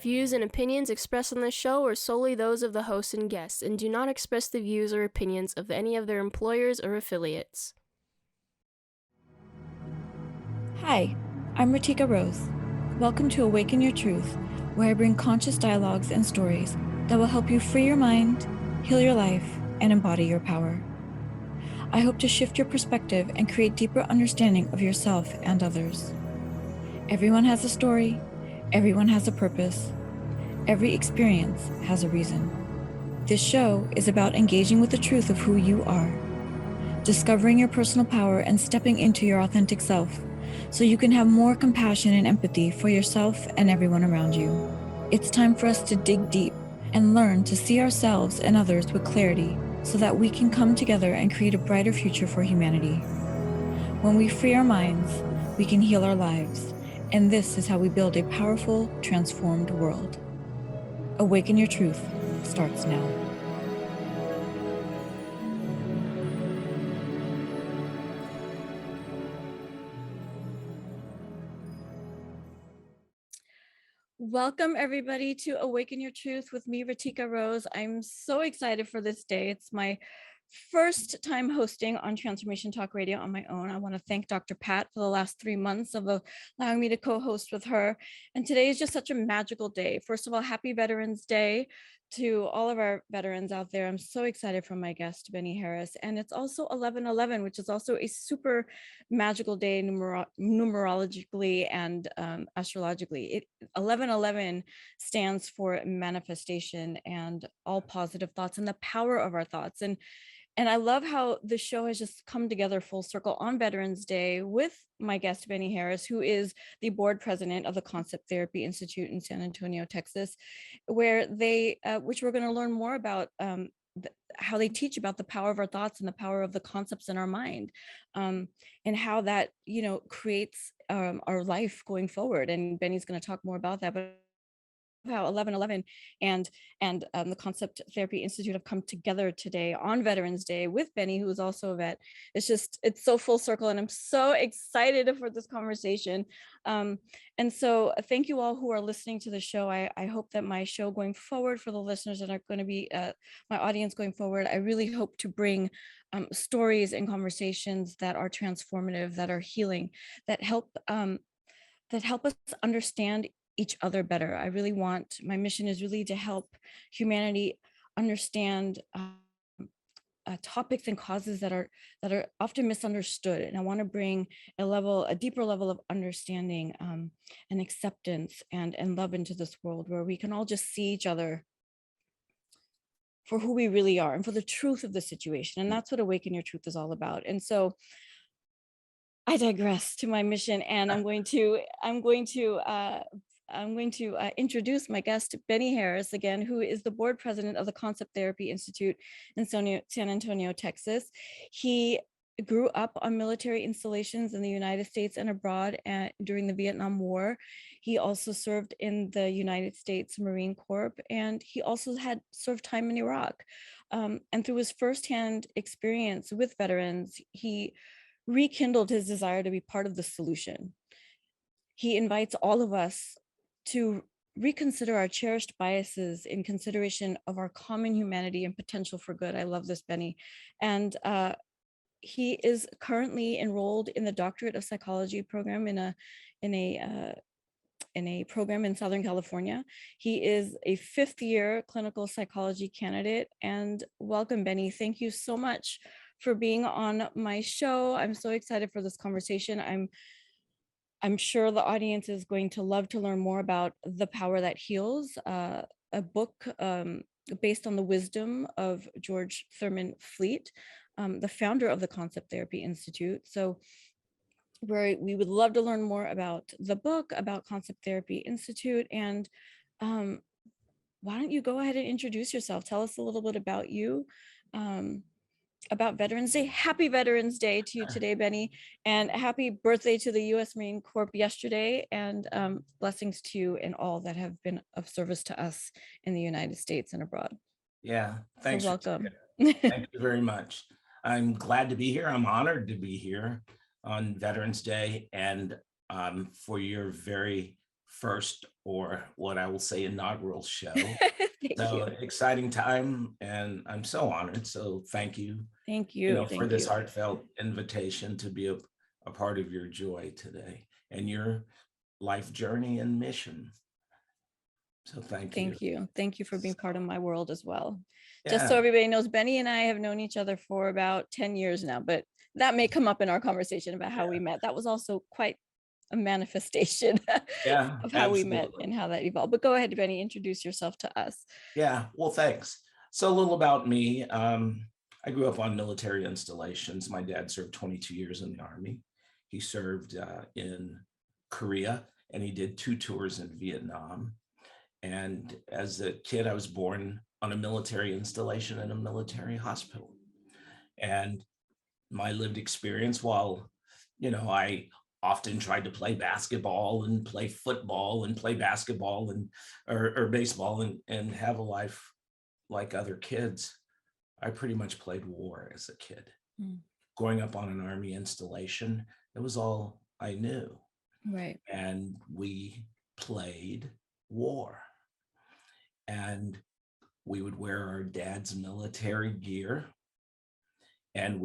Views and opinions expressed on this show are solely those of the host and guests and do not express the views or opinions of any of their employers or affiliates. Hi, I'm RiTika Rose. Welcome to Awaken Your Truth, where I bring conscious dialogues and stories that will help you free your mind, heal your life, and embody your power. I hope to shift your perspective and create deeper understanding of yourself and others. Everyone has a story, everyone has a purpose, every experience has a reason. This show is about engaging with the truth of who you are, discovering your personal power and stepping into your authentic self so you can have more compassion and empathy for yourself and everyone around you. It's time for us to dig deep and learn to see ourselves and others with clarity so that we can come together and create a brighter future for humanity. When we free our minds, we can heal our lives, and this is how we build a powerful, transformed world. Awaken Your Truth starts now. Welcome, everybody, to Awaken Your Truth with me, RiTika Rose. I'm so excited for this day. It's my first time hosting on Transformation Talk Radio on my own. I want to thank Dr. Pat for the last 3 months of allowing me to co-host with her. And today is just such a magical day. First of all, happy Veterans Day to all of our veterans out there. I'm so excited for my guest, Bennie Harris. And it's also 11/11, which is also a super magical day numerologically and astrologically. 11/11 stands for manifestation and all positive thoughts and the power of our thoughts. And I love how the show has just come together full circle on Veterans Day with my guest, Bennie Harris, who is the board president of the Concept Therapy Institute in San Antonio, Texas, where which we're going to learn more about how they teach about the power of our thoughts and the power of the concepts in our mind, and how that, creates our life going forward. And Bennie's going to talk more about that, but how 11/11 and the Concept Therapy Institute have come together today on Veterans Day with Bennie, who is also a vet. It's so full circle, and I'm so excited for this conversation. And so thank you all who are listening to the show. I hope that my show going forward, for the listeners that are going to be my audience going forward, I really hope to bring stories and conversations that are transformative, that are healing, that help us understand each other better. My mission is really to help humanity understand topics and causes that are often misunderstood. And I want to bring a deeper level of understanding and acceptance and love into this world, where we can all just see each other for who we really are and for the truth of the situation. And that's what Awaken Your Truth is all about. And so I digress to my mission, and I'm going to introduce my guest, Bennie Harris, again, who is the board president of the Concept Therapy Institute in San Antonio, Texas. He grew up on military installations in the United States and abroad during the Vietnam War. He also served in the United States Marine Corps, and he also had served time in Iraq. And through his firsthand experience with veterans, he rekindled his desire to be part of the solution. He invites all of us to reconsider our cherished biases in consideration of our common humanity and potential for good. I love this, Bennie. And he is currently enrolled in the Doctorate of Psychology program in a program in Southern California. He is a 5th-year clinical psychology candidate. And welcome, Bennie. Thank you so much for being on my show. I'm so excited for this conversation. I'm sure the audience is going to love to learn more about The Power That Heals, a book based on the wisdom of George Thurman Fleet, the founder of the Concept Therapy Institute. So we would love to learn more about the book, about Concept Therapy Institute. And why don't you go ahead and introduce yourself? Tell us a little bit about you, about Veterans Day. Happy Veterans Day to you today, Bennie, and happy birthday to the U.S. Marine Corps yesterday, and blessings to you and all that have been of service to us in the United States and abroad. Yeah, thanks. So welcome. Thank you very much. I'm glad to be here. I'm honored to be here on Veterans Day and for your very first, or what I will say, inaugural show. Thank So you. exciting time, and I'm so honored. So thank you, Thank you. for this heartfelt invitation to be a part of your joy today and your life journey and mission. So thank you. Thank you. Thank you for being part of my world as well. Just Yeah. so everybody knows, Benny and I have known each other for about 10 years now, but that may come up in our conversation about how we met. That was also quite a manifestation Yeah, of how we met absolutely. and how that evolved. But go ahead, Benny, introduce yourself to us. Yeah, well, thanks. So a little about me. I grew up on military installations. My dad served 22 years in the Army. He served in Korea, and he did 2 tours in Vietnam. And as a kid, I was born on a military installation in a military hospital. And my lived experience, while, I often tried to play basketball and play football and play basketball and or baseball and have a life like other kids, I pretty much played war as a kid. Growing up on an Army installation, it was all I knew. Right. And we played war. And we would wear our dad's military gear, and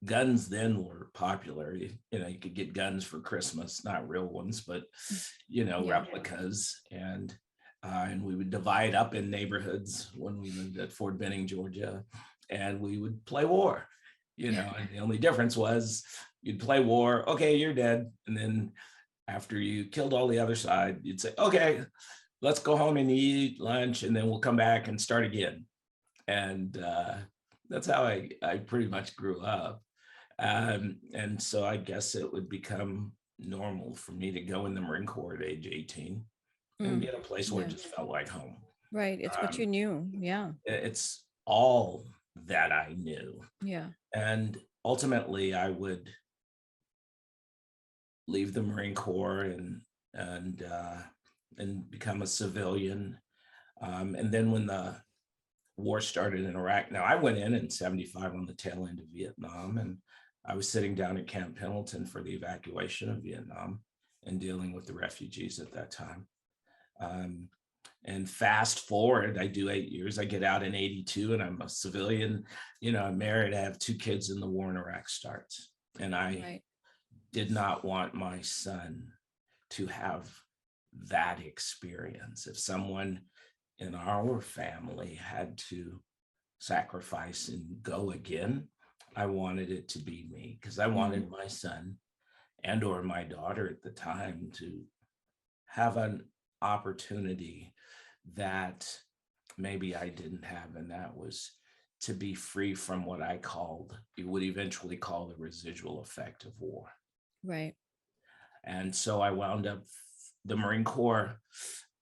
guns then were popular. You could get guns for Christmas, not real ones, but replicas. And we would divide up in neighborhoods when we lived at Fort Benning, Georgia, and we would play war. And the only difference was you'd play war, okay, you're dead, and then after you killed all the other side, you'd say, okay, let's go home and eat lunch, and then we'll come back and start again. And that's how I pretty much grew up. And so I guess it would become normal for me to go in the Marine Corps at age 18 and be in a place where it just felt like home. Right. It's what you knew. Yeah. It's all that I knew. Yeah. And ultimately, I would leave the Marine Corps and become a civilian. And then when the war started in Iraq, now I went in 75 on the tail end of Vietnam, and I was sitting down at Camp Pendleton for the evacuation of Vietnam and dealing with the refugees at that time. And fast forward, I do 8 years, I get out in 82 and I'm a civilian, I'm married, I have 2 kids, and the war in Iraq starts. And I did not want my son to have that experience. If someone in our family had to sacrifice and go again, I wanted it to be me, because I wanted my son and or my daughter at the time to have an opportunity that maybe I didn't have, and that was to be free from what you would eventually call the residual effect of war. Right. And so I wound up the Marine Corps.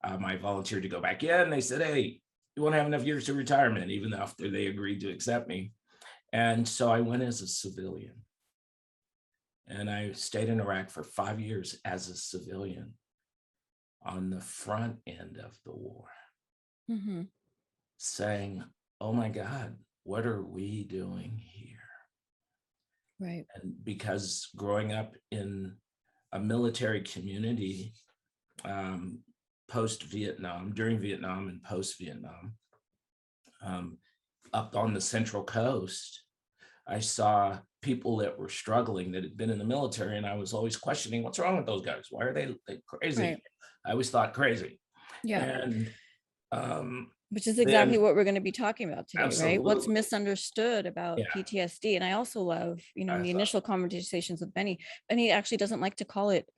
I volunteered to go back in. They said, hey, you won't have enough years to retirement, even after they agreed to accept me. And so I went as a civilian. And I stayed in Iraq for 5 years as a civilian on the front end of the war, saying, oh my God, what are we doing here? Right. And because growing up in a military community, post-Vietnam, during Vietnam and post-Vietnam, up on the Central Coast, I saw people that were struggling that had been in the military, and I was always questioning, what's wrong with those guys? Why are they crazy? Right. I always thought crazy. Yeah. And which is exactly what we're going to be talking about today, absolutely. Right? What's misunderstood about PTSD. And I also love, in the initial conversations with Benny actually doesn't like to call it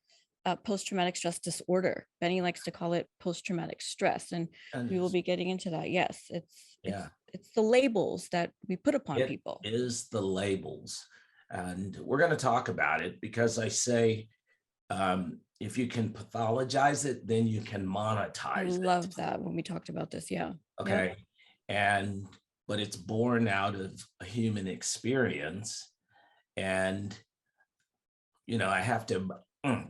post-traumatic stress disorder. Benny likes to call it post-traumatic stress. And we will be getting into that. Yes, it's the labels that we put upon people. It is the labels. And we're going to talk about it, because I say, if you can pathologize it, then you can monetize it. I love that when we talked about this. Yeah. Okay. Yep. But it's born out of a human experience. And, I have to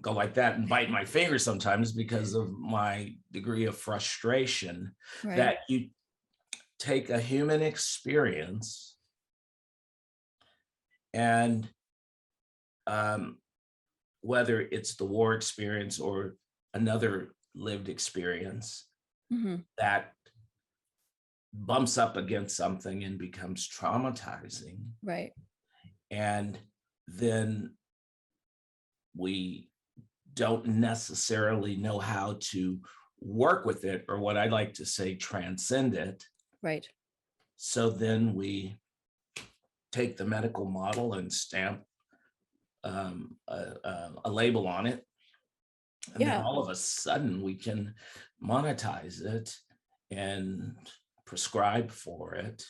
go like that and bite my finger sometimes because of my degree of frustration, that you take a human experience And whether it's the war experience or another lived experience that bumps up against something and becomes traumatizing. Right. And then we don't necessarily know how to work with it, or what I like to say, transcend it. Right. So then we take the medical model and stamp a label on it. And then all of a sudden we can monetize it and prescribe for it.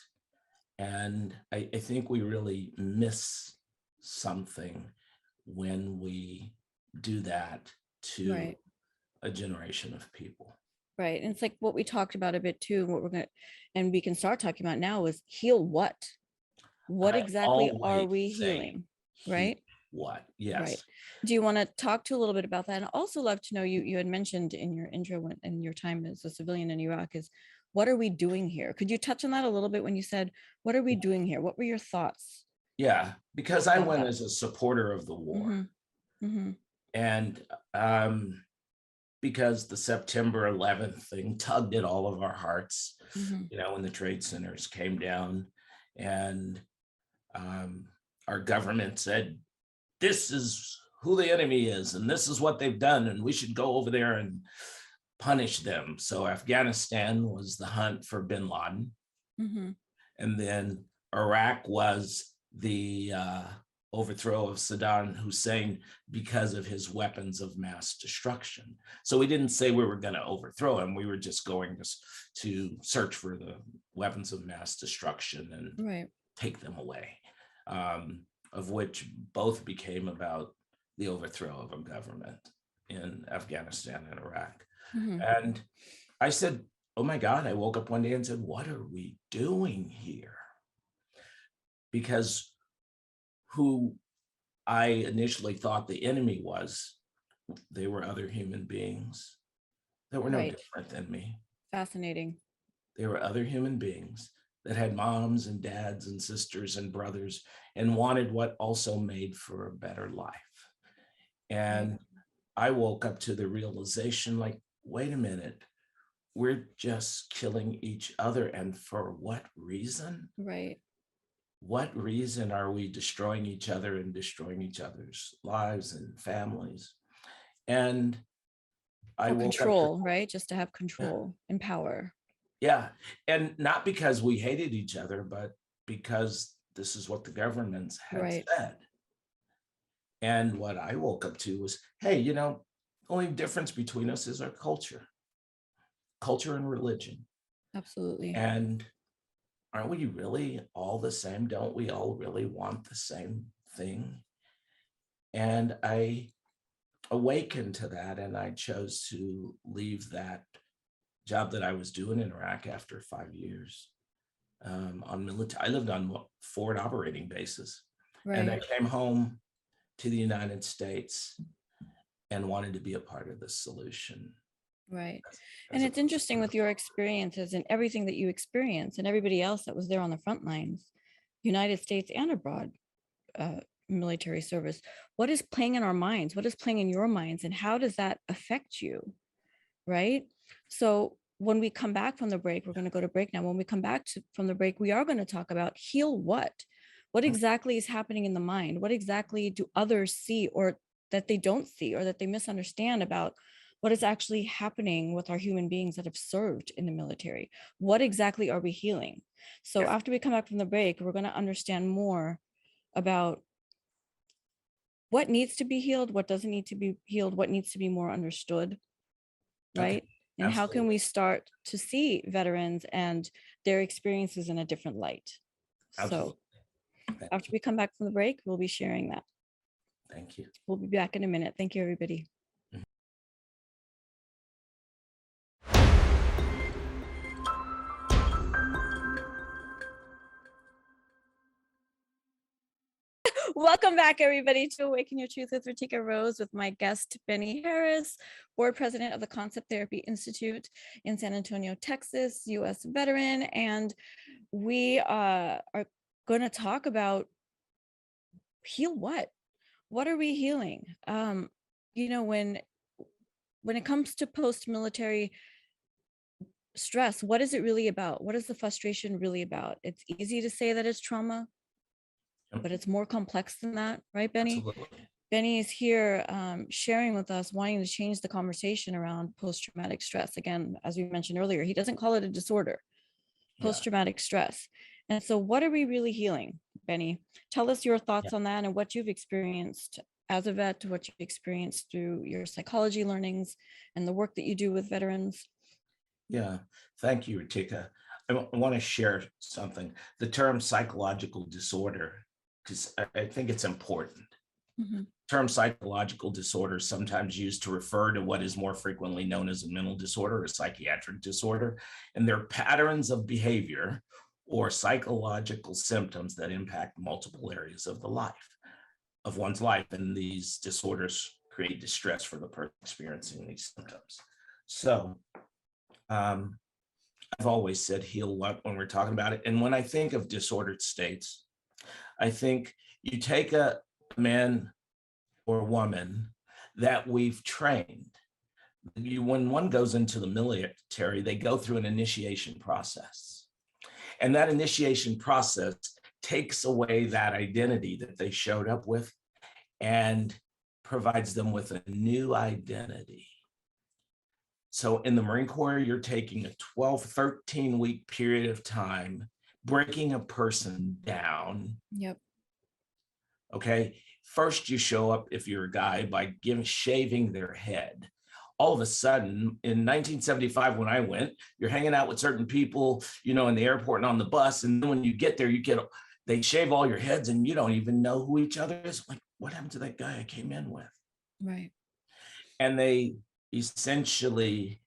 And I think we really miss something when we do that to a generation of people. Right. And it's like what we talked about a bit too, what we're going to, and we can start talking about now is heal what? What exactly are we healing? Right. What? Yes. Right. Do you want to talk to a little bit about that? And also love to know, you had mentioned in your intro and your time as a civilian in Iraq is, what are we doing here? Could you touch on that a little bit when you said, what are we doing here? What were your thoughts? Yeah, because I went as a supporter of the war. And because the September 11th thing tugged at all of our hearts, you know, when the trade centers came down and our government said, this is who the enemy is, and this is what they've done, and we should go over there and punish them. So Afghanistan was the hunt for bin Laden. And then Iraq was the overthrow of Saddam Hussein because of his weapons of mass destruction. So we didn't say we were going to overthrow him. We were just going to search for the weapons of mass destruction and take them away, of which both became about the overthrow of a government in Afghanistan and Iraq. And I said, oh my God, I woke up one day and said, what are we doing here? Because who I initially thought the enemy was, they were other human beings that were no different than me. Fascinating. They were other human beings that had moms and dads and sisters and brothers and wanted what also made for a better life. And I woke up to the realization, like, wait a minute, we're just killing each other. And for what reason? Right. What reason are we destroying each other and destroying each other's lives and families? And I woke control, right? Just to have control and power. Yeah. And not because we hated each other, but because this is what the governments had said. And what I woke up to was, hey, you know, the only difference between us is our culture and religion. Absolutely. And aren't we really all the same? Don't we all really want the same thing? And I awakened to that, and I chose to leave that job that I was doing in Iraq after 5 years on military. I lived on forward operating bases. And I came home to the United States and wanted to be a part of the solution. Right. And it's interesting with your experiences and everything that you experience and everybody else that was there on the front lines, United States and abroad, military service. What is playing in our minds? What is playing in your minds? And how does that affect you? Right. So when we come back from the break, we're going to go to break now. When we come back from the break, we are going to talk about heal what? What exactly is happening in the mind? What exactly do others see or that they don't see or that they misunderstand about what is actually happening with our human beings that have served in the military? What exactly are we healing? So after we come back from the break, we're going to understand more about what needs to be healed, what doesn't need to be healed, what needs to be more understood, right? And how can we start to see veterans and their experiences in a different light? So after we come back from the break, we'll be sharing that. Thank you. We'll be back in a minute. Thank you, everybody. Welcome back, everybody, to Awaken Your Truth with RiTika Rose with my guest, Bennie Harris, board president of the Concept Therapy Institute in San Antonio, Texas, U.S. veteran. And we are going to talk about heal what? What are we healing? You know, when it comes to post-military stress, what is it really about? What is the frustration really about? It's easy to say that it's trauma, but it's more complex than that, right, Bennie? Absolutely. Bennie is here sharing with us, wanting to change the conversation around post-traumatic stress. Again, as we mentioned earlier, he doesn't call it a disorder, post-traumatic stress. And so what are we really healing, Bennie? Tell us your thoughts on that and what you've experienced as a vet, what you've experienced through your psychology learnings and the work that you do with veterans. Yeah, thank you, RiTika. I want to share something. The term psychological disorder, because I think it's important. Mm-hmm. Term psychological disorder is sometimes used to refer to what is more frequently known as a mental disorder or psychiatric disorder, and they're patterns of behavior or psychological symptoms that impact multiple areas of one's life, and these disorders create distress for the person experiencing these symptoms. So I've always said heal what when we're talking about it. And when I think of disordered states, I think you take a man or woman that we've trained. When one goes into the military, they go through an initiation process. And that initiation process takes away that identity that they showed up with and provides them with a new identity. So in the Marine Corps, you're taking a 12, 13-week period of time, breaking a person down. Yep. Okay. First, you show up, if you're a guy, by shaving their head. All of a sudden, in 1975, when I went, you're hanging out with certain people, you know, in the airport and on the bus. And then when you get there, they shave all your heads and you don't even know who each other is. Like, what happened to that guy I came in with? Right. And they essentially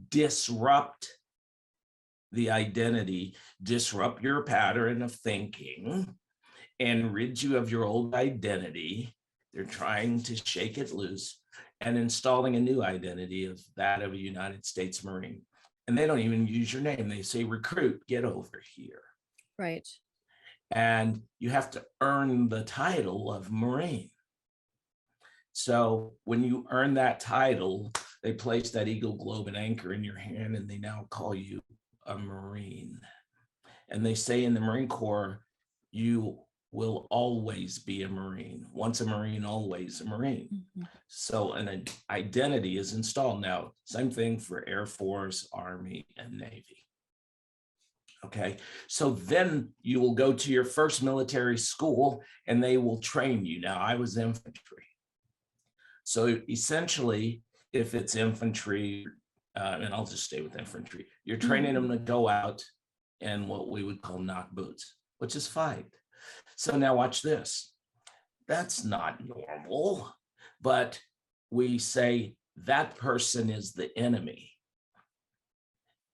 disrupt the identity, disrupt your pattern of thinking, and rid you of your old identity. They're trying to shake it loose and installing a new identity of that of a United States Marine. And they don't even use your name. They say, recruit, get over here. Right. And you have to earn the title of Marine. So when you earn that title, they place that eagle, globe, and anchor in your hand, and they now call you a Marine. And they say in the Marine Corps, you will always be a Marine. Once a Marine, always a Marine. Mm-hmm. So an identity is installed. Now, same thing for Air Force, Army, and Navy. Okay, so then you will go to your first military school and they will train you. Now, I was infantry. So essentially, if it's infantry, and I'll just stay with infantry, you're training them to go out and what we would call knock boots, which is fight. So now watch this. That's not normal, but we say that person is the enemy.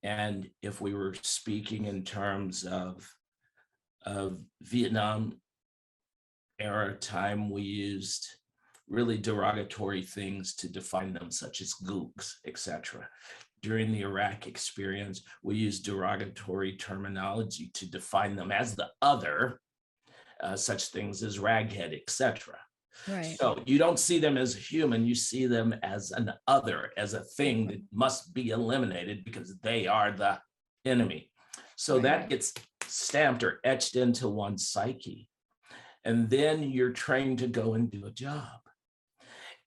And if we were speaking in terms of Vietnam era time, we used really derogatory things to define them, such as gooks, etc. During the Iraq experience, we used derogatory terminology to define them as the other, such things as raghead, etc. Right. So you don't see them as a human, you see them as an other, as a thing that must be eliminated because they are the enemy. So that gets stamped or etched into one's psyche. And then you're trained to go and do a job.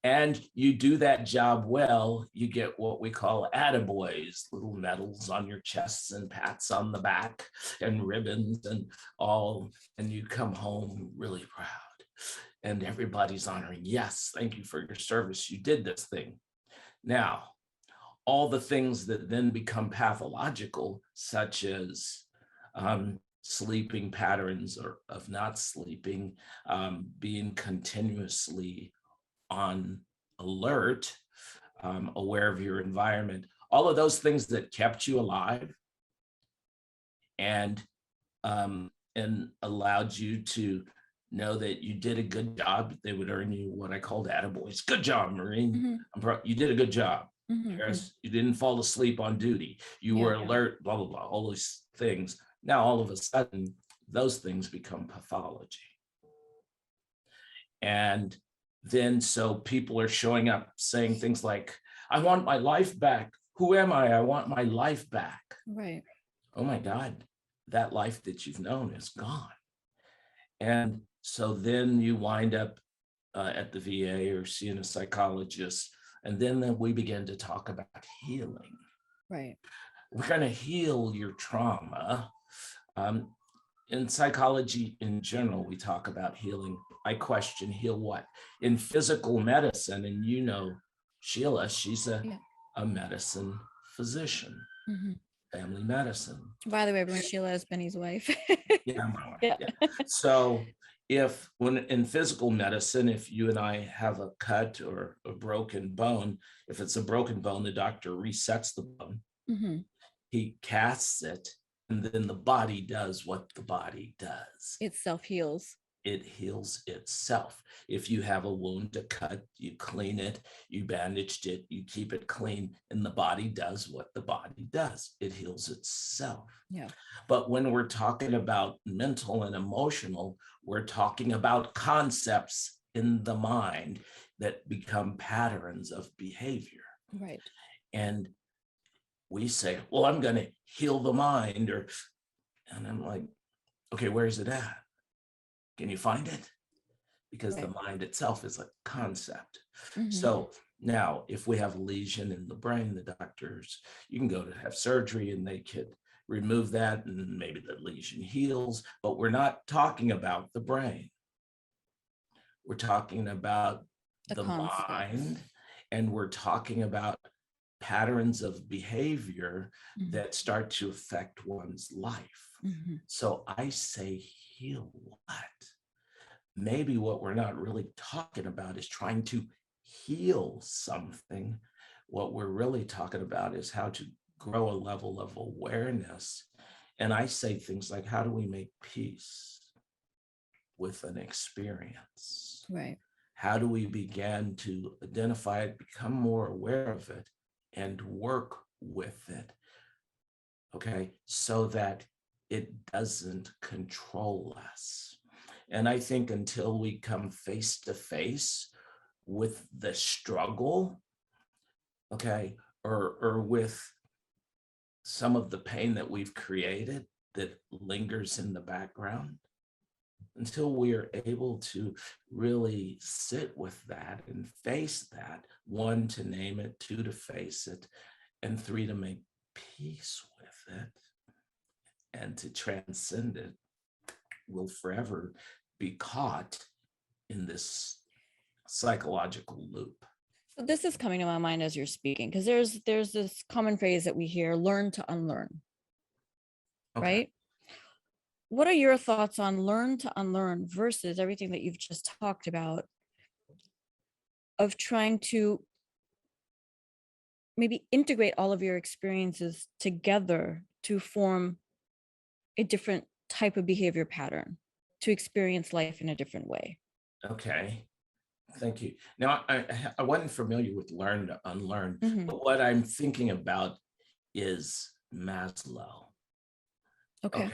And you do that job well, you get what we call attaboys, little medals on your chests and pats on the back and ribbons and all, and you come home really proud. And everybody's honoring, yes, thank you for your service. You did this thing. Now, all the things that then become pathological, such as sleeping patterns or of not sleeping, being continuously on alert, aware of your environment, all of those things that kept you alive and allowed you to know that you did a good job. They would earn you what I called attaboys. Good job, Marine. You did a good job. Harris, you didn't fall asleep on duty. You were alert, blah, blah, blah, all these things. Now, all of a sudden, those things become pathology. And then so people are showing up saying things like, I want my life back. Who am I? I want my life back. Right. Oh my God, that life that you've known is gone. And so then you wind up at the VA or seeing a psychologist. And then we begin to talk about healing. Right. We're going to heal your trauma. In psychology in general, we talk about healing. I question heal what? In physical medicine, and you know Sheila, she's a medicine physician, family medicine. By the way, everyone, Sheila is Benny's wife. Yeah, my wife. Yeah. So when in physical medicine, if you and I have a cut or a broken bone, if it's a broken bone, the doctor resets the bone. He casts it, and then the body does what the body does. It self-heals. It heals itself. If you have a wound to cut, you clean it, you bandaged it, you keep it clean, and the body does what the body does. It heals itself. Yeah. But when we're talking about mental and emotional, we're talking about concepts in the mind that become patterns of behavior. Right. And we say, well, I'm going to heal the mind, and I'm like, okay, where is it at? Can you find it? Because the mind itself is a concept. So now if we have a lesion in the brain, the doctors, you can go to have surgery and they could remove that and maybe the lesion heals, but we're not talking about the brain. We're talking about the mind, and we're talking about patterns of behavior that start to affect one's life. So I say, heal what? Maybe what we're not really talking about is trying to heal something. What we're really talking about is how to grow a level of awareness. And I say things like, how do we make peace with an experience? Right. How do we begin to identify it, become more aware of it, and work with it? Okay, so that it doesn't control us. And I think until we come face to face with the struggle, okay, or with some of the pain that we've created that lingers in the background, until we are able to really sit with that and face that, 1, to name it, 2, to face it, and 3, to make peace with it and to transcend it, will forever be caught in this psychological loop. So this is coming to my mind as you're speaking, because there's this common phrase that we hear, learn to unlearn. Okay. Right? What are your thoughts on learn to unlearn versus everything that you've just talked about, of trying to maybe integrate all of your experiences together to form a different type of behavior pattern, to experience life in a different way? Okay. Thank you. Now, I wasn't familiar with learn to unlearn, but what I'm thinking about is Maslow. Okay.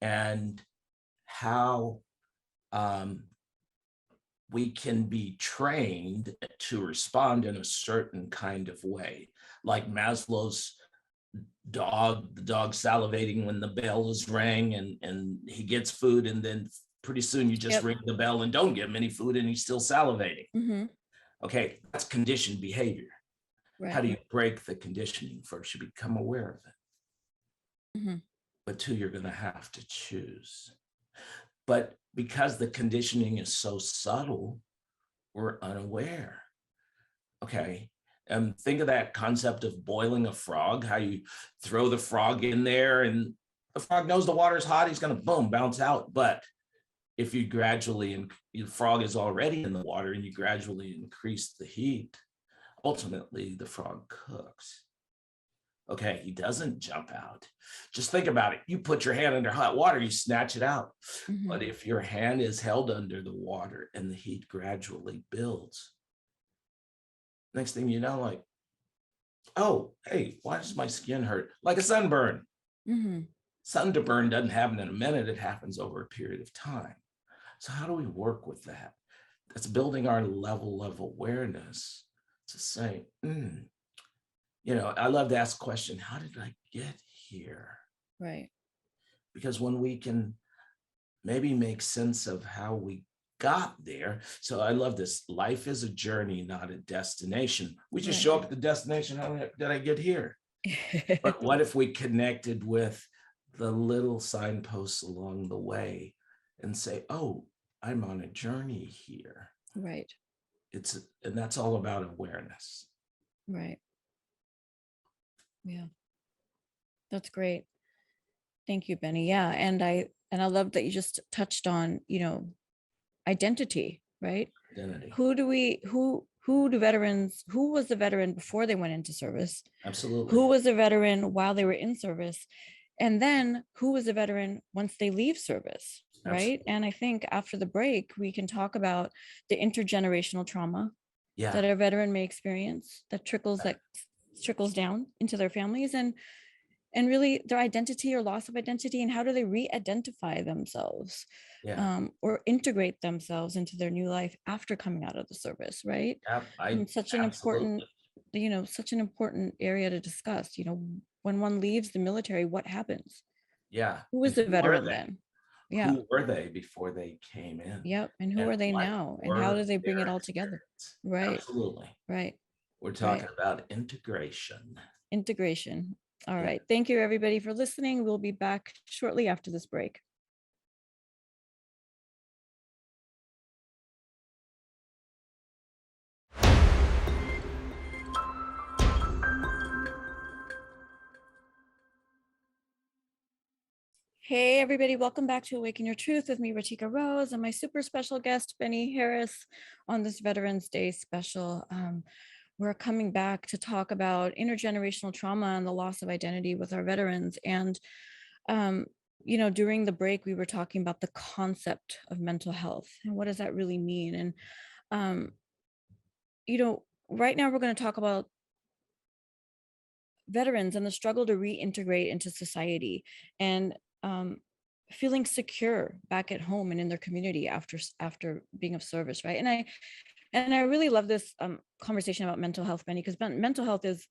And how we can be trained to respond in a certain kind of way, like Maslow's dog, the dog salivating when the bell is rang, and he gets food, and then pretty soon you just ring the bell and don't give him any food and he's still salivating. Okay, that's conditioned behavior. Right. How do you break the conditioning? First, you become aware of it. But 2, you're going to have to choose. But because the conditioning is so subtle, we're unaware. Okay. Think of that concept of boiling a frog, how you throw the frog in there and the frog knows the water's hot, he's going to boom, bounce out. But if you gradually, and the frog is already in the water, and you gradually increase the heat, ultimately the frog cooks. Okay, he doesn't jump out. Just think about it. You put your hand under hot water, you snatch it out. But if your hand is held under the water and the heat gradually builds, next thing you know, like, oh, hey, why does my skin hurt? Like a sunburn. Sun to burn doesn't happen in a minute. It happens over a period of time. So how do we work with that? that's building our level of awareness to say, I love to ask the question, how did I get here? Right. Because when we can maybe make sense of how we got there. So I love this. Life is a journey, not a destination. We just show up at the destination. How did I get here? But what if we connected with the little signposts along the way and say, oh, I'm on a journey here. Right. And that's all about awareness. Right. Yeah. That's great. Thank you, Benny. Yeah. And I love that you just touched on, identity, right? Identity. Who was the veteran before they went into service? Absolutely. Who was a veteran while they were in service? And then who was a veteran once they leave service, right? Absolutely. And I think after the break, we can talk about the intergenerational trauma that a veteran may experience that trickles down into their families and really their identity or loss of identity, and how do they re-identify themselves or integrate themselves into their new life after coming out of the service, right? Such an important area to discuss. When one leaves the military, what happens? Who is the veteran then? Who were they before they came in? Yep. And who are they now? And how do they bring it all together? Right. Absolutely. Right. We're talking about integration. All right. Thank you, everybody, for listening. We'll be back shortly after this break. Hey, everybody. Welcome back to Awaken Your Truth with me, RiTika Rose, and my super special guest, Bennie Harris, on this Veterans Day special. We're coming back to talk about intergenerational trauma and the loss of identity with our veterans. And, during the break, we were talking about the concept of mental health and what does that really mean? And, right now we're going to talk about veterans and the struggle to reintegrate into society and feeling secure back at home and in their community after being of service, right? And I really love this conversation about mental health, Benny, because mental health is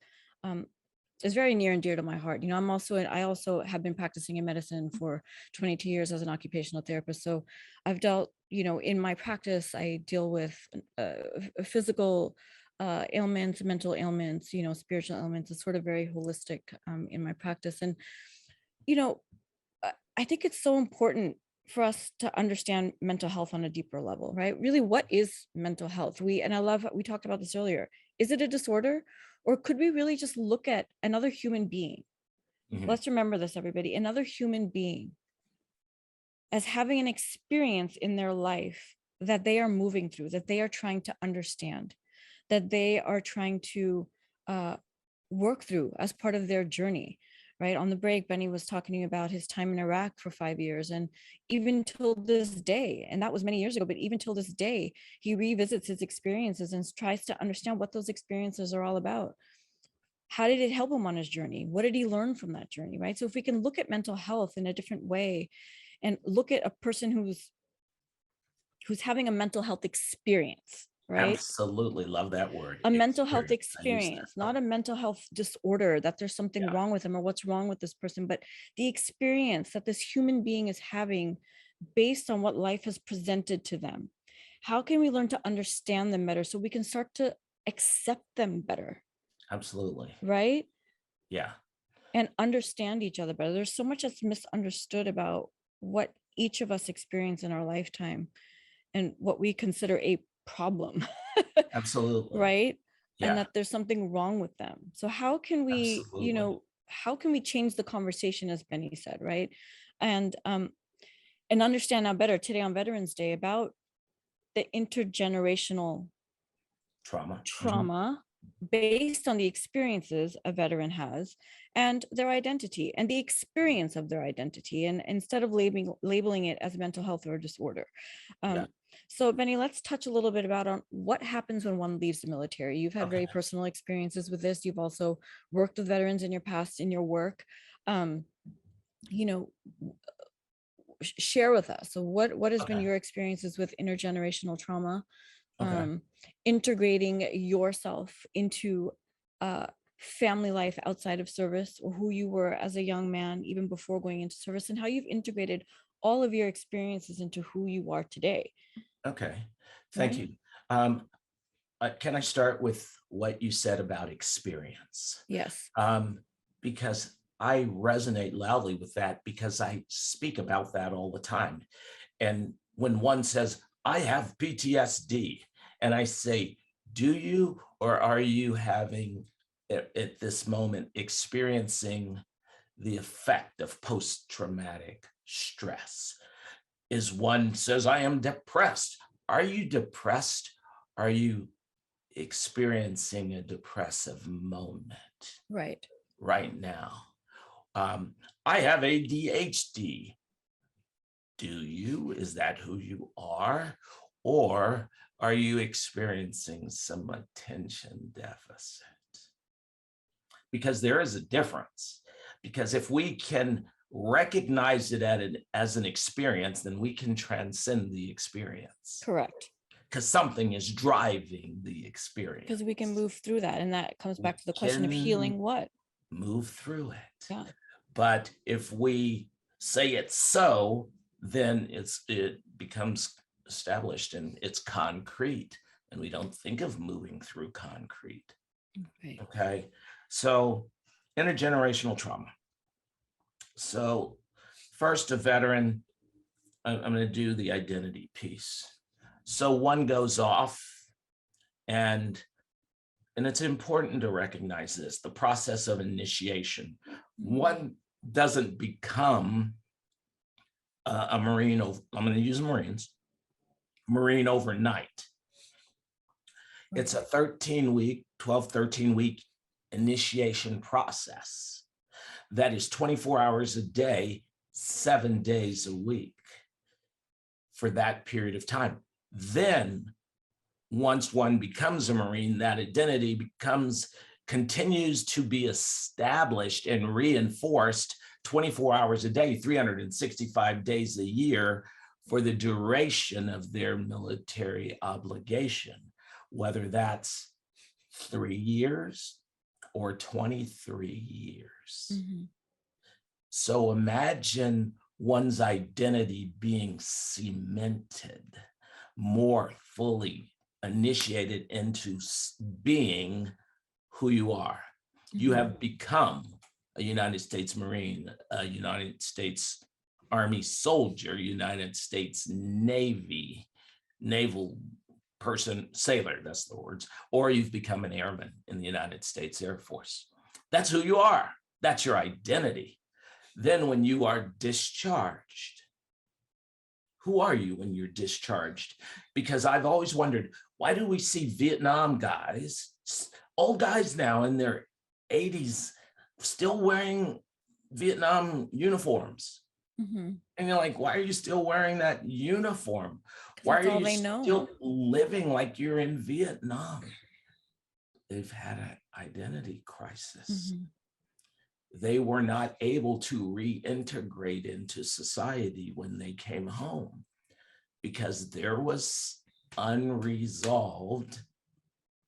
very near and dear to my heart. I also have been practicing in medicine for 22 years as an occupational therapist. So I've dealt, in my practice, I deal with physical ailments, mental ailments, spiritual ailments. It's sort of very holistic in my practice. And, I think it's so important for us to understand mental health on a deeper level, right? Really, what is mental health? We talked about this earlier. Is it a disorder, or could we really just look at another human being? Let's remember this, everybody, another human being as having an experience in their life that they are moving through, that they are trying to understand, that they are trying to work through as part of their journey. Right. On the break, Benny was talking about his time in Iraq for 5 years. And even till this day, and that was many years ago, but even till this day, he revisits his experiences and tries to understand what those experiences are all about. How did it help him on his journey? What did he learn from that journey? Right. So if we can look at mental health in a different way and look at a person who's having a mental health experience, right? Absolutely. Love that word. A mental health experience, not a mental health disorder, that there's something wrong with them or what's wrong with this person, but the experience that this human being is having based on what life has presented to them. How can we learn to understand them better so we can start to accept them better? Absolutely. Right? Yeah. And understand each other better. There's so much that's misunderstood about what each of us experience in our lifetime and what we consider a problem. Absolutely. Right. Yeah. And that there's something wrong with them. So how can we, how can we change the conversation, as Benny said, right? And understand now better today on Veterans Day about the intergenerational trauma based on the experiences a veteran has and their identity and the experience of their identity, and instead of labeling it as mental health or disorder. So Benny, let's touch a little bit about on what happens when one leaves the military. You've had very personal experiences with this. You've also worked with veterans in your past, in your work. share with us. So what has been Okay. your experiences with intergenerational trauma, Okay. integrating yourself into family life outside of service, or who you were as a young man, even before going into service, and how you've integrated all of your experiences into who you are today. Okay. Thank Right? you. Can I start with what you said about experience? Yes. Because I resonate loudly with that, because I speak about that all the time. And when one says, I have PTSD, and I say, do you, or are you having at this moment experiencing the effect of post-traumatic stress? Is one says, I am depressed. Are you depressed? Are you experiencing a depressive moment Right. right now? I have ADHD. Do you? Is that who you are? Or are you experiencing some attention deficit? Because there is a difference. Because if we can recognize it as an experience, then we can transcend the experience. Correct. Because something is driving the experience. Because we can move through that. And that comes back to the We question of can healing what? move through it. Yeah. But if we say it's so, then it becomes established and it's concrete, and we don't think of moving through concrete. Right. Okay. So intergenerational trauma. So first, a veteran, I'm going to do the identity piece. So one goes off, and it's important to recognize this, the process of initiation. One doesn't become a Marine, I'm going to use Marines, Marine overnight. It's a 13 week initiation process that is 24 hours a day, 7 days a week for that period of time. Then once one becomes a Marine, that identity continues to be established and reinforced 24 hours a day, 365 days a year for the duration of their military obligation, whether that's 3 years or 23 years. Mm-hmm. So imagine one's identity being cemented, more fully initiated into being who you are. Mm-hmm. You have become a United States Marine, a United States Army soldier, United States Navy, naval person, sailor, that's the words, or you've become an airman in the United States Air Force. That's who you are. That's your identity. Then when you are discharged, who are you when you're discharged? Because I've always wondered, why do we see Vietnam guys, old guys now in their 80s, still wearing Vietnam uniforms? Mm-hmm. And you're like, why are you still wearing that uniform? Why are you still living like you're in Vietnam? They've had an identity crisis. Mm-hmm. They were not able to reintegrate into society when they came home because there was unresolved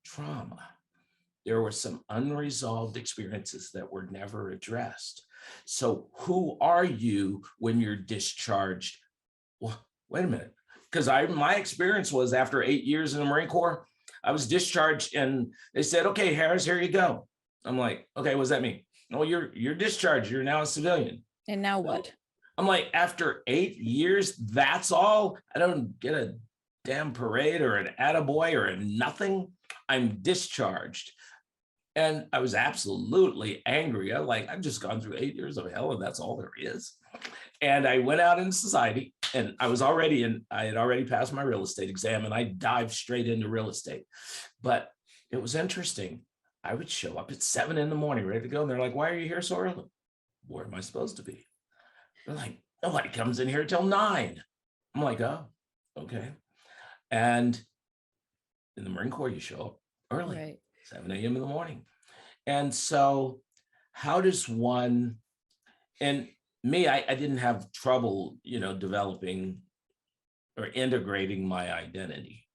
trauma. There were some unresolved experiences that were never addressed. So who are you when you're discharged? Well, wait a minute. Because my experience was after 8 years in the Marine Corps, I was discharged and they said, okay, Harris, here you go. I'm like, okay, what does that mean? No, you're discharged. You're now a civilian. And now what? I'm like, after 8 years, that's all? I don't get a damn parade or an attaboy or a nothing. I'm discharged. And I was absolutely angry. I've just gone through 8 years of hell and that's all there is. And I went out into society and I had already passed my real estate exam and I dived straight into real estate. But it was interesting. I would show up at 7 a.m, ready to go. And they're like, why are you here so early? Where am I supposed to be? They're like, nobody comes in here till 9. I'm like, oh, okay. And in the Marine Corps, you show up early, right. 7 a.m. in the morning. And so how does one, and me, I didn't have trouble, developing or integrating my identity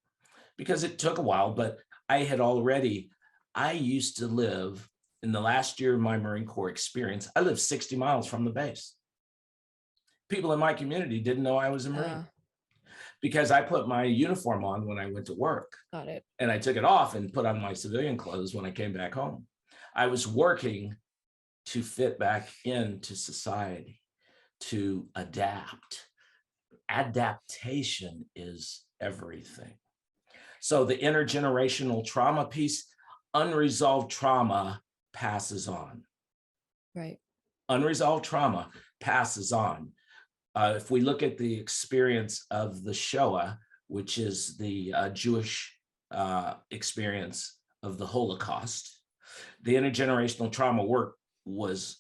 because it took a while, but I used to live in the last year of my Marine Corps experience. I lived 60 miles from the base. People in my community didn't know I was a Marine because I put my uniform on when I went to work. Got it. And I took it off and put on my civilian clothes when I came back home. I was working to fit back into society, to adapt. Adaptation is everything. So the intergenerational trauma piece, unresolved trauma passes on. Right. Unresolved trauma passes on. If we look at the experience of the Shoah, which is the Jewish experience of the Holocaust, the intergenerational trauma work was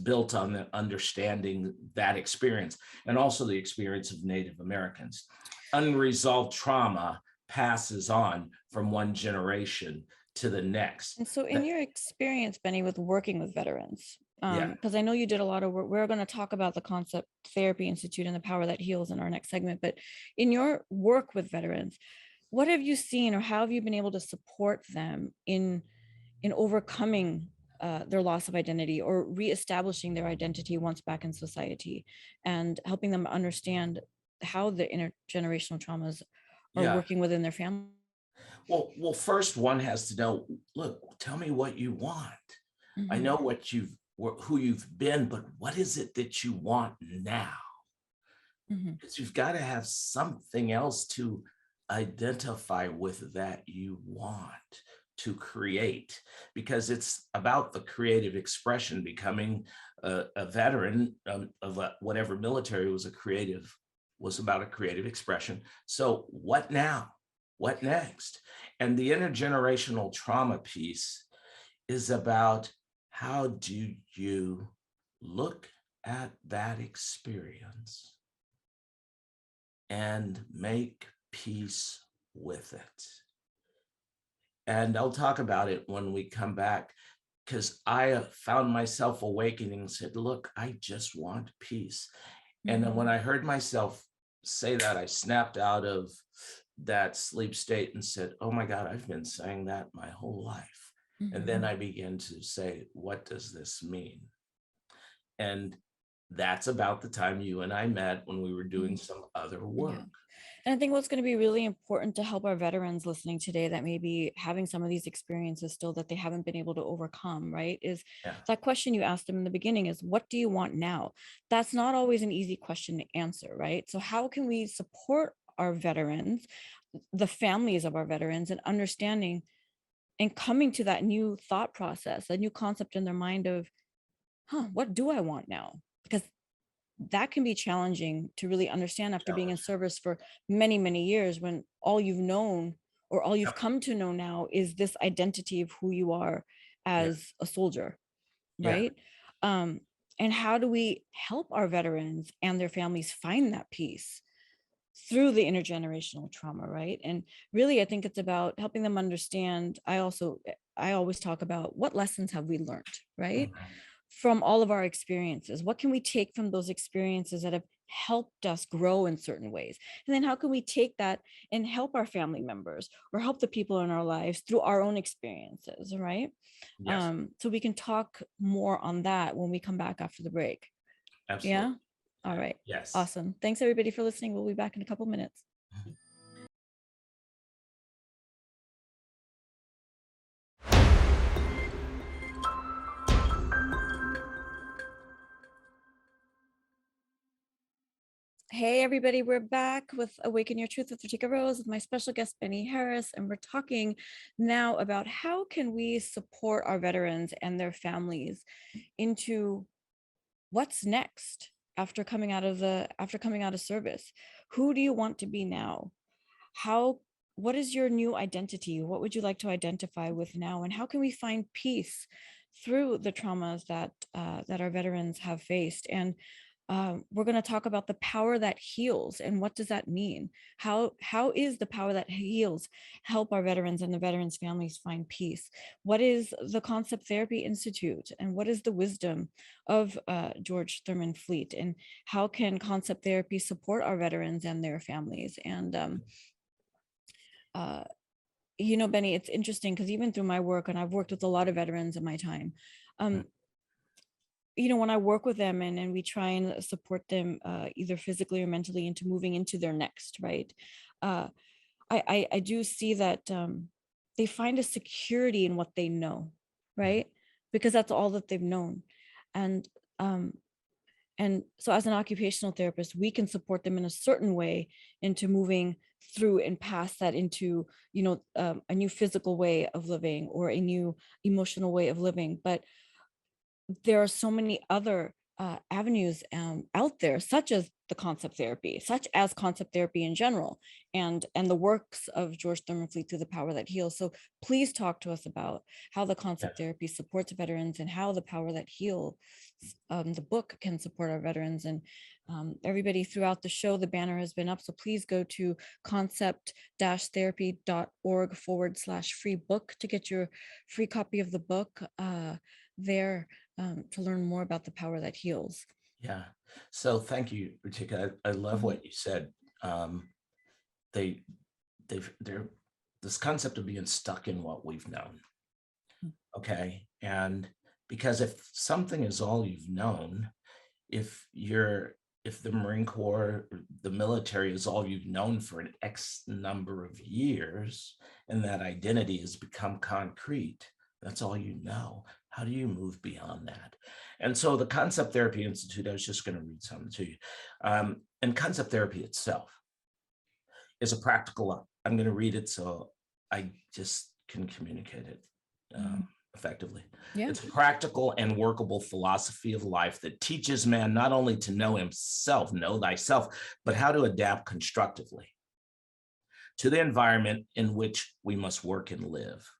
built on the understanding that experience and also the experience of Native Americans. Unresolved trauma passes on from one generation to the next. And so in your experience, Bennie, with working with veterans, Yeah. because I know you did a lot of work, we're going to talk about the Concept Therapy Institute and the power that heals in our next segment, but in your work with veterans, what have you seen or how have you been able to support them in overcoming their loss of identity or reestablishing their identity once back in society and helping them understand how the intergenerational traumas are working within their family? Well, first one has to know, look, tell me what you want. I know who you've been, but what is it that you want now? Because you've got to have something else to identify with that you want to create, because it's about the creative expression. Becoming a veteran of whatever military was about a creative expression. So what now? What next? And the intergenerational trauma piece is about how do you look at that experience and make peace with it. And I'll talk about it when we come back, because I found myself awakening and said, look, I just want peace. And then when I heard myself say that, I snapped out of that sleep state and said, oh my God, I've been saying that my whole life. And then I began to say, what does this mean? And that's about the time you and I met, when we were doing some other work. Yeah. And I think what's going to be really important to help our veterans listening today that may be having some of these experiences still that they haven't been able to overcome, right? Is that question you asked them in the beginning is, what do you want now? That's not always an easy question to answer, right? So how can we support our veterans, the families of our veterans, and understanding and coming to that new thought process, a new concept in their mind of, what do I want now? Because that can be challenging to really understand after being in service for many, many years, when all you've known or all you've come to know now is this identity of who you are as a soldier, right? And how do we help our veterans and their families find that peace through the intergenerational trauma, right? And really, I think it's about helping them understand. I always talk about, what lessons have we learned, right? From all of our experiences. What can we take from those experiences that have helped us grow in certain ways? And then how can we take that and help our family members or help the people in our lives through our own experiences, right? So we can talk more on that when we come back after the break. Absolutely. Yeah. All right. Yes. Awesome. Thanks everybody for listening. We'll be back in a couple minutes. Hey everybody, we're back with Awaken Your Truth with RiTika Rose with my special guest Bennie Harris, and we're talking now about how can we support our veterans and their families into what's next after coming out of service. Who do you want to be now? What is your new identity? What would you like to identify with now? And how can we find peace through the traumas that our veterans have faced? And we're going to talk about the power that heals, and what does that mean? How is the power that heals help our veterans and the veterans' families find peace? What is the Concept Therapy Institute, and what is the wisdom of George Thurman Fleet, and how can concept therapy support our veterans and their families? And you know, Benny, it's interesting because even through my work, and I've worked with a lot of veterans in my time, you know, when I work with them and we try and support them either physically or mentally into moving into their next, right? I do see that they find a security in what they know, right? Because that's all that they've known. And so as an occupational therapist, we can support them in a certain way into moving through and past that into, you know, a new physical way of living or a new emotional way of living. But there are so many other avenues out there, such as the concept therapy, such as concept therapy in general, and the works of George Thurman Fleet, Through the Power That Heals. So please talk to us about how the concept therapy supports veterans and how the power that heals, the book, can support our veterans. And everybody, throughout the show, the banner has been up. So please go to concept-therapy.org/free book to get your free copy of the book there. To learn more about the power that heals. Yeah. So thank you, RiTika. I love what you said. They're this concept of being stuck in what we've known. Okay. And because if something is all you've known, if the Marine Corps, the military is all you've known for an X number of years, and that identity has become concrete, that's all you know. How do you move beyond that? And so the Concept Therapy Institute, I was just going to read something to you. And concept therapy itself is a practical, I'm going to read it so I just can communicate it effectively. Yeah. It's a practical and workable philosophy of life that teaches man not only to know himself, know thyself, but how to adapt constructively to the environment in which we must work and live.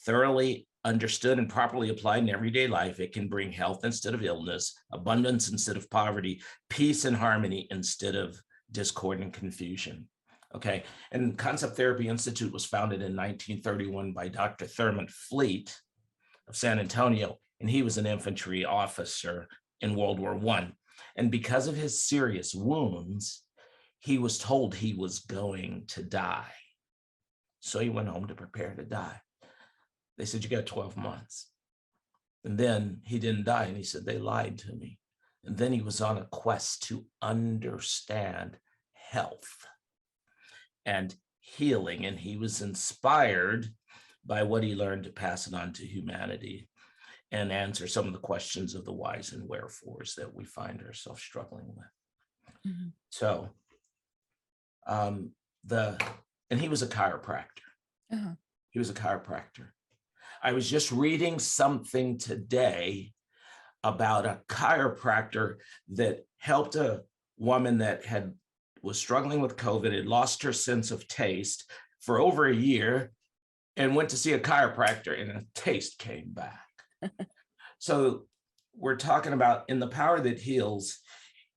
Thoroughly understood and properly applied in everyday life, it can bring health instead of illness, abundance instead of poverty, peace and harmony instead of discord and confusion. Okay, and Concept Therapy Institute was founded in 1931 by Dr. Thurman Fleet of San Antonio, and he was an infantry officer in World War I. And because of his serious wounds, he was told he was going to die. So he went home to prepare to die. They said, you got 12 months. And then he didn't die. And he said, they lied to me. And then he was on a quest to understand health and healing. And he was inspired by what he learned to pass it on to humanity and answer some of the questions of the whys and wherefores that we find ourselves struggling with. Mm-hmm. So, and he was a chiropractor. Uh-huh. He was a chiropractor. I was just reading something today about a chiropractor that helped a woman that was struggling with COVID, had lost her sense of taste for over a year, and went to see a chiropractor, and a taste came back. So we're talking about in The Power That Heals,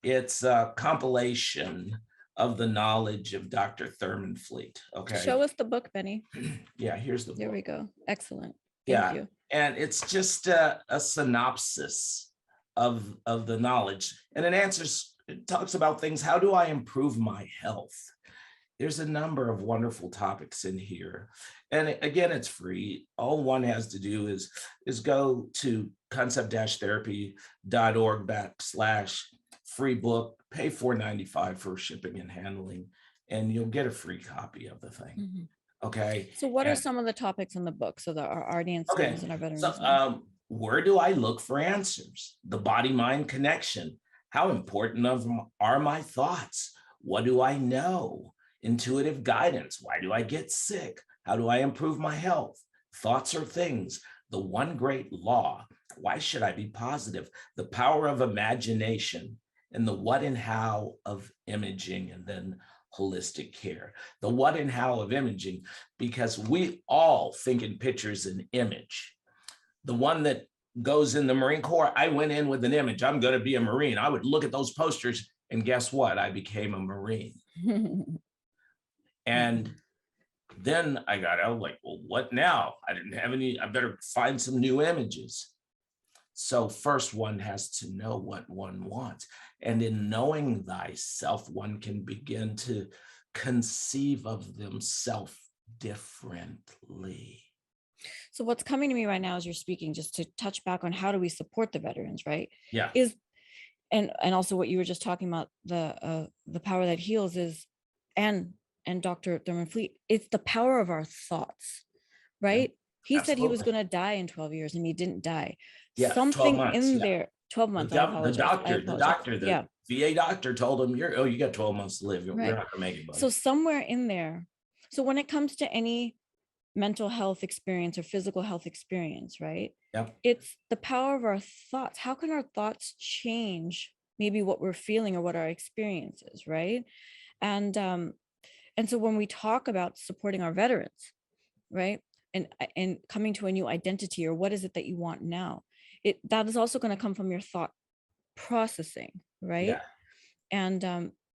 it's a compilation of the knowledge of Dr. Thurman Fleet. Okay. Show us the book, Benny. Yeah, here's the book. There we go. Excellent. Thank you. And it's just a synopsis of the knowledge. And it talks about things. How do I improve my health? There's a number of wonderful topics in here. And again, it's free. All one has to do is go to concept-therapy.org/free book, pay $4.95 for shipping and handling, and you'll get a free copy of the thing. Mm-hmm. Okay. So what are some of the topics in the book so that our audience knows and our veterans know? Where do I look for answers? The body-mind connection. How important are my thoughts? What do I know? Intuitive guidance. Why do I get sick? How do I improve my health? Thoughts are things. The one great law. Why should I be positive? The power of imagination, and the what and how of imaging, and then holistic care. The what and how of imaging, because we all think in pictures and image. The one that goes in the Marine Corps, I went in with an image. I'm going to be a Marine. I would look at those posters, and guess what? I became a Marine. And then I got out like, well, what now? I didn't have any, I better find some new images. So first one has to know what one wants. And in knowing thyself, one can begin to conceive of themselves differently. So what's coming to me right now as you're speaking, just to touch back on how do we support the veterans, right? Yeah. Is and also what you were just talking about, the power that heals is, and Dr. Thurman Fleet, it's the power of our thoughts, right? He said he was going to die in 12 years and he didn't die. Yeah, Something 12 months, in there, 12 months. The doctor, the VA doctor told him, you got 12 months to live. You're not going to make it, buddy. So somewhere in there, so when it comes to any mental health experience or physical health experience, right? Yep. It's the power of our thoughts. How can our thoughts change maybe what we're feeling or what our experience is, right? And so when we talk about supporting our veterans, right? And coming to a new identity, or what is it that you want now? That is also going to come from your thought processing, right? Yeah.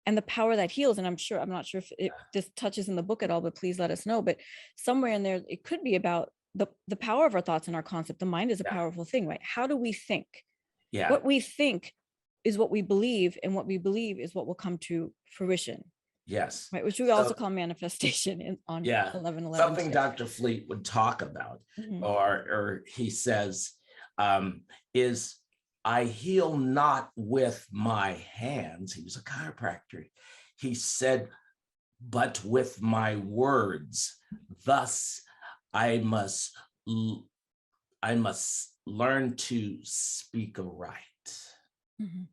And the power that heals. And I'm not sure if this touches in the book at all, but please let us know. But somewhere in there, it could be about the power of our thoughts and our concept. The mind is a powerful thing, right? How do we think? Yeah. What we think is what we believe, and what we believe is what will come to fruition. Yes. Right, which we also call manifestation on 11/11. Something Dr. Fleet would talk about, or he says, is I heal not with my hands. He was a chiropractor. He said, but with my words. Thus, I must learn to speak aright. Mm-hmm.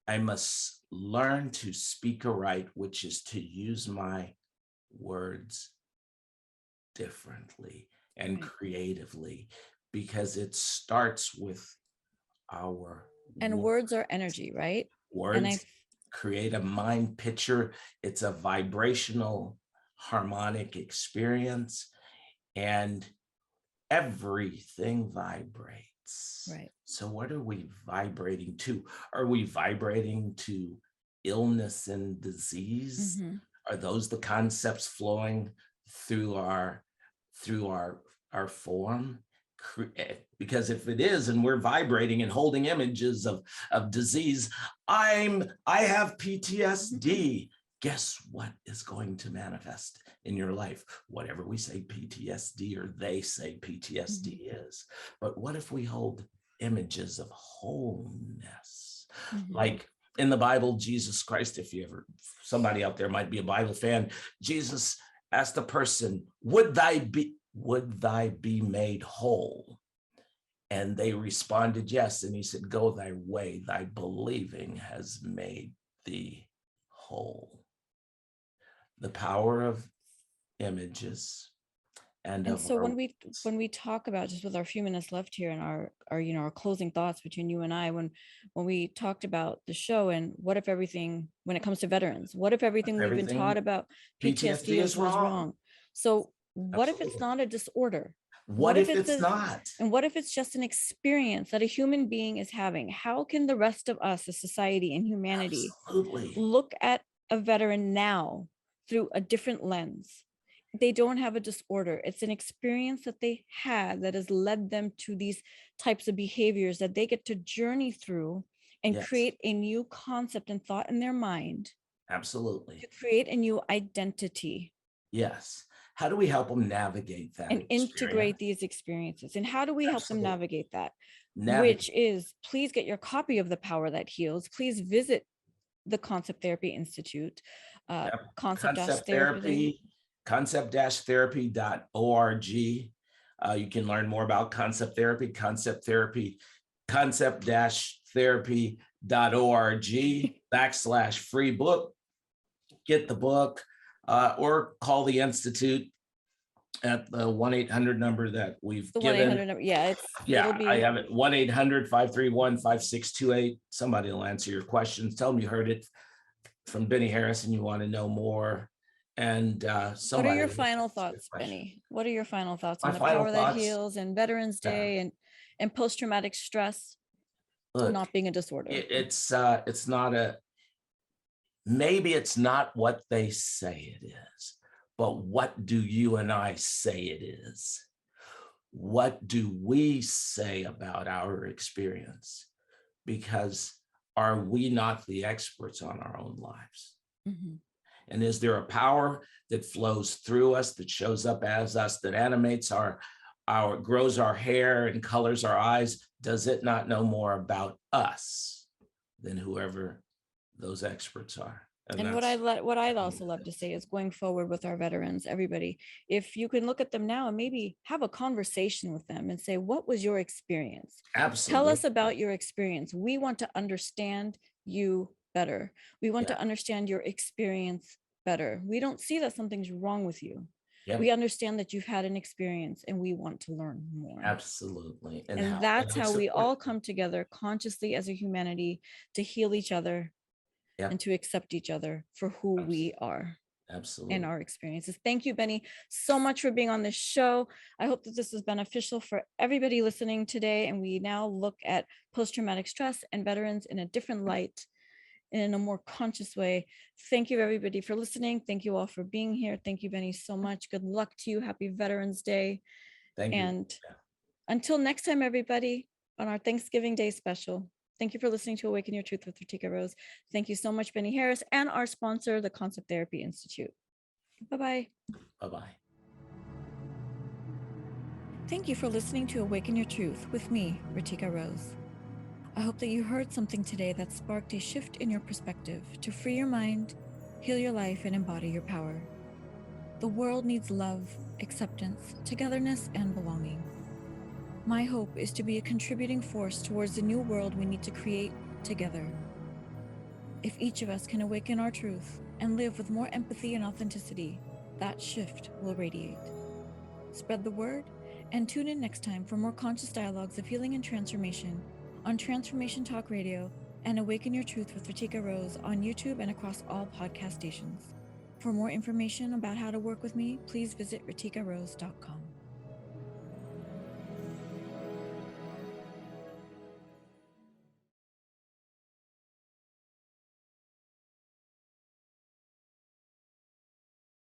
I must learn to speak aright, which is to use my words differently and creatively, because it starts with our words are energy, right? Words create a mind picture. It's a vibrational harmonic experience, and everything vibrates. Right. So what are we vibrating to? Are we vibrating to illness and disease? Mm-hmm. Are those the concepts flowing through our form? Because if it is, and we're vibrating and holding images of disease, I have PTSD. Guess what is going to manifest in your life? Whatever we say PTSD or they say PTSD is. But what if we hold images of wholeness? Mm-hmm. Like in the Bible, Jesus Christ, somebody out there might be a Bible fan, Jesus asked a person, would thy be made whole? And they responded, yes. And he said, go thy way, thy believing has made thee whole. The power of images. And so when we talk about, just with our few minutes left here and our closing thoughts between you and I, when we talked about the show, and what if everything, when it comes to veterans, what if everything we've been taught about PTSD was wrong? So what if it's not a disorder? What if it's not? And what if it's just an experience that a human being is having? How can the rest of us, as society and humanity, look at a veteran now through a different lens? They don't have a disorder. It's an experience that they had that has led them to these types of behaviors that they get to journey through and create a new concept and thought in their mind. Absolutely. To create a new identity. Yes. How do we help them navigate that and integrate these experiences? And how do we help them navigate that? Which is, please get your copy of The Power That Heals. Please visit the Concept Therapy Institute. Concept-therapy.org. You can learn more about concept therapy, concept-therapy.org/free book. Get the book. Or call the Institute at the 1-800 number that we've given. 1-800 number. I have it. 1-800-531-5628. Somebody will answer your questions. Tell them you heard it from Bennie Harris and you want to know more. And what are your final thoughts, Bennie? What are your final thoughts on The Power That Heals and Veterans Day, and and post-traumatic stress Look, not being a disorder. it's not maybe it's not what they say it is, but what do you and I say it is? What do we say about our experience? Because are we not the experts on our own lives? Mhm. And is there a power that flows through us, that shows up as us, that animates our grows our hair and colors our eyes? Does it not know more about us than whoever those experts are? And what I'd also love to say is, going forward with our veterans, everybody, if you can look at them now and maybe have a conversation with them and say, what was your experience? Absolutely. Tell us about your experience. We want to understand you better. We want to understand your experience better. We don't see that something's wrong with you. Yeah. We understand that you've had an experience and we want to learn more. Absolutely. And that's how we all come together consciously as a humanity to heal each other. Yeah. And to accept each other for who we are. Absolutely. And our experiences. Thank you, Bennie, so much for being on this show. I hope that this is beneficial for everybody listening today. And we now look at post-traumatic stress and veterans in a different light, in a more conscious way. Thank you, everybody, for listening. Thank you all for being here. Thank you, Bennie, so much. Good luck to you. Happy Veterans Day. Thank you. And until next time, everybody, on our Thanksgiving Day special. Thank you for listening to Awaken Your Truth with RiTika Rose. Thank you so much, Bennie Harris, and our sponsor, the Concept Therapy Institute. Bye-bye. Bye-bye. Thank you for listening to Awaken Your Truth with me, RiTika Rose. I hope that you heard something today that sparked a shift in your perspective to free your mind, heal your life, and embody your power. The world needs love, acceptance, togetherness, and belonging. My hope is to be a contributing force towards the new world we need to create together. If each of us can awaken our truth and live with more empathy and authenticity, that shift will radiate. Spread the word and tune in next time for more conscious dialogues of healing and transformation on Transformation Talk Radio and Awaken Your Truth with RiTika Rose on YouTube and across all podcast stations. For more information about how to work with me, please visit RiTikaRose.com.